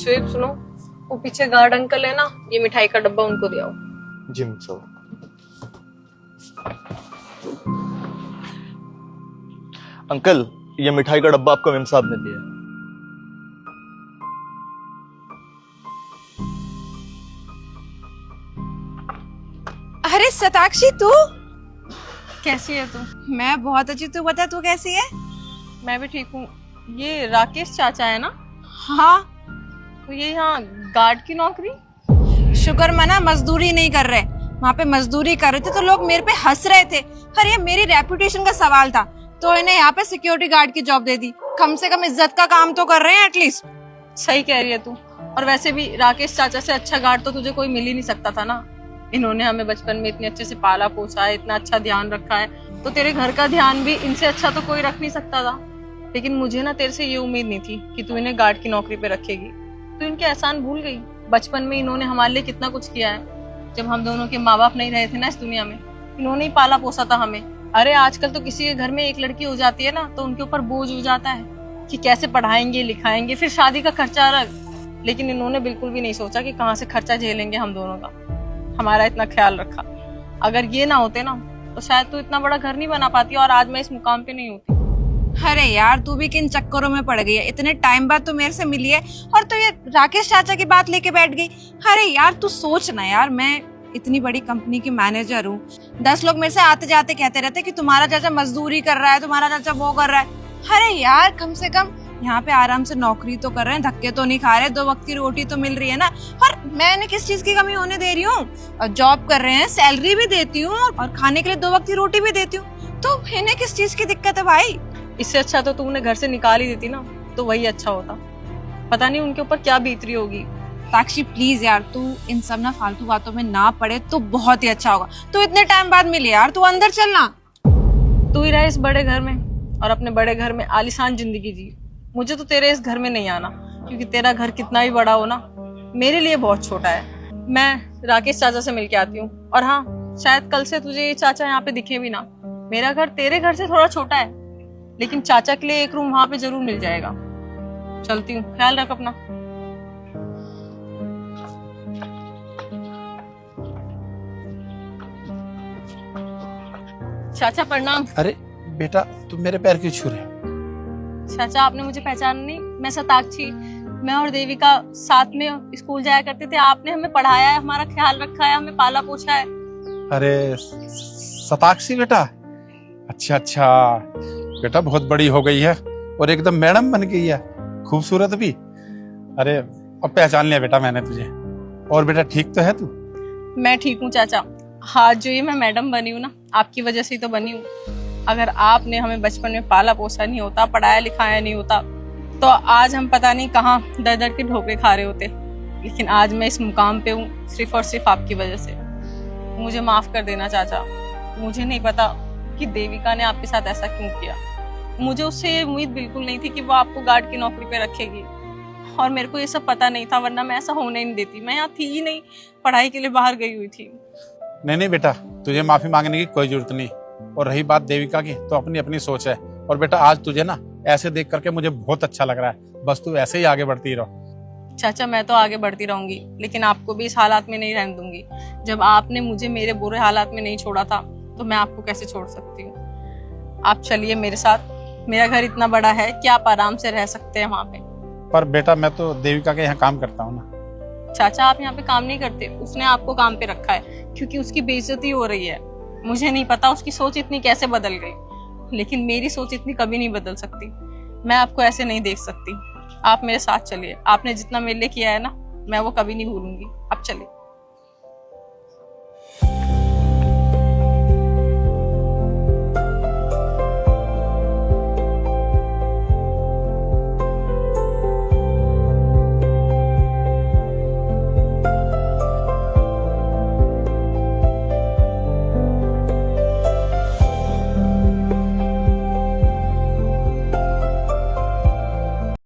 श्वेत सुनो, वो पीछे गार्ड अंकल है ना, ये मिठाई का डब्बा उनको दे आओ। जी मैम साहब। अंकल ये मिठाई का डब्बा आपको मेम साहब ने दिया है। अरे शताक्षी, तू कैसी है तू? मैं बहुत अच्छी, तू बता तू कैसी है? मैं भी ठीक हूँ। ये राकेश चाचा है ना? हाँ, तो ये यहाँ गार्ड की नौकरी? शुक्र मना मजदूरी नहीं कर रहे, वहाँ पे मजदूरी कर रहे थे तो लोग मेरे पे हंस रहे थे। अरे ये मेरी रेपुटेशन का सवाल था तो इन्हें यहाँ पे सिक्योरिटी गार्ड की जॉब दे दी। कम से कम इज्जत का काम तो कर रहे हैं एटलीस्ट। सही कह रही है तू। और वैसे भी राकेश चाचा से अच्छा गार्ड तो तुझे कोई मिल ही नहीं सकता था ना। इन्होंने हमें बचपन में इतने अच्छे से पाला पोसा है, इतना अच्छा ध्यान रखा है, तो तेरे घर का ध्यान भी इनसे अच्छा तो कोई रख नहीं सकता था। लेकिन मुझे ना तेरे से ये उम्मीद नहीं थी कि तू इन्हें गार्ड की नौकरी पे रखेगी। तू इनके एहसान भूल गई। बचपन में इन्होंने हमारे लिए कितना कुछ किया है। जब हम दोनों के माँ बाप नहीं रहे थे ना इस दुनिया में, इन्होंने ही पाला पोसा था हमें। अरे आजकल तो किसी के घर में एक लड़की हो जाती है ना तो उनके ऊपर बोझ हो जाता है कि कैसे पढ़ाएंगे लिखाएंगे, फिर शादी का खर्चा अलग। लेकिन इन्होंने बिल्कुल भी नहीं सोचा कि कहाँ से खर्चा झेलेंगे हम दोनों का। हमारा इतना ख्याल रखा। अगर ये ना होते ना तो शायद तू इतना बड़ा घर नहीं बना पाती और आज मैं इस मुकाम पे नहीं होती। अरे यार, तू भी किन चक्करों में पड़ गई है? इतने टाइम बाद तू मेरे से मिली है और तू ये राकेश चाचा की बात लेके बैठ गई। अरे यार तू सोच ना यार, मैं इतनी बड़ी कंपनी की मैनेजर हूँ। 10 लोग मेरे से आते जाते कहते रहते कि तुम्हारा चाचा मजदूरी कर रहा है, तुम्हारा चाचा वो कर रहा है। अरे यार कम से कम यहाँ पे आराम से नौकरी तो कर रहे हैं, धक्के तो नहीं खा रहे, 2 वक्त की रोटी तो मिल रही है ना। और मैंने किस चीज की कमी होने दे रही हूँ? और जॉब कर रहे हैं, सैलरी भी देती हूँ और खाने के लिए 2 वक्त की रोटी भी देती हूँ, तो इन्हें किस चीज की दिक्कत है भाई? इससे अच्छा तो तू उन्हें घर से निकाल ही देती ना, तो वही अच्छा होता। पता नहीं उनके ऊपर क्या बीत रही होगी। साक्षी प्लीज यार, तू इन सब ना फालतू बातों में ना पड़े तो बहुत ही अच्छा होगा। तू इतने टाइम बाद मिली यार, तू अंदर चलना। तू ही रहे इस बड़े घर में और अपने बड़े घर में आलीशान जिंदगी जी। मुझे तो तेरे इस घर में नहीं आना, क्योंकि तेरा घर कितना भी बड़ा हो ना, मेरे लिए बहुत छोटा है। मैं राकेश चाचा से मिलके आती हूँ। और हाँ, शायद कल से तुझे ये चाचा यहाँ पे दिखे भी ना। मेरा घर तेरे घर से थोड़ा छोटा है, लेकिन चाचा के लिए एक रूम वहां पे जरूर मिल जाएगा। चलती हूँ, ख्याल रख अपना। चाचा प्रणाम। अरे बेटा, तुम मेरे पैर क्यों छू रहे हो? चाचा आपने मुझे पहचाना नहीं? मैं शताक्षी। मैं और देविका साथ में स्कूल जाया करते थे। आपने हमें पढ़ाया है, हमारा ख्याल रखा है, हमें पाला पोछा है। अरे शताक्षी बेटा, अच्छा अच्छा बेटा, बहुत बड़ी हो गई है और एकदम मैडम बन गई है, खूबसूरत भी। अरे अब पहचान लिया बेटा मैंने तुझे। और बेटा ठीक तो है तू? मैं ठीक हूँ चाचा। हाँ, जो ये मैं मैडम बनी हूँ ना, आपकी वजह से ही तो बनी हूँ। अगर आपने हमें बचपन में पाला पोसा नहीं होता, पढ़ाया लिखाया नहीं होता, तो आज हम पता नहीं कहाँ दर दर के ढोके खा रहे होते। लेकिन आज मैं इस मुकाम पे हूँ सिर्फ और सिर्फ आपकी वजह से। मुझे माफ कर देना चाचा। मुझे नहीं पता कि देविका ने आपके साथ ऐसा क्यों किया। मुझे उससे ये उम्मीद बिल्कुल नहीं थी कि वो आपको गार्ड की नौकरी पे रखेगी। और मेरे को ये सब पता नहीं था, वरना मैं ऐसा होने नहीं देती। मैं यहाँ थी ही नहीं, पढ़ाई के लिए बाहर गई हुई थी। नहीं बेटा, तुझे माफी मांगने की कोई जरूरत नहीं। और रही बात देविका की, तो अपनी अपनी सोच है। और बेटा आज तुझे ना ऐसे देख करके मुझे बहुत अच्छा लग रहा है। बस तू ऐसे ही आगे बढ़ती रहो। चाचा मैं तो आगे बढ़ती रहूंगी, लेकिन आपको भी इस हालात में नहीं रहने दूंगी। जब आपने मुझे मेरे बुरे हालात में नहीं छोड़ा था, तो मैं आपको कैसे छोड़ सकती हूँ? आप चलिए मेरे साथ। मेरा घर इतना बड़ा है कि आप आराम से रह सकते हैं वहाँ पे। पर बेटा मैं तो देविका के यहाँ काम करता हूँ ना। चाचा आप यहाँ पे काम नहीं करते, उसने आपको काम पे रखा है क्योंकि उसकी बेइज्जती हो रही है। मुझे नहीं पता उसकी सोच इतनी कैसे बदल गई, लेकिन मेरी सोच इतनी कभी नहीं बदल सकती। मैं आपको ऐसे नहीं देख सकती। आप मेरे साथ चलिए। आपने जितना मेरे लिए किया है ना, मैं वो कभी नहीं भूलूंगी। आप चलिए।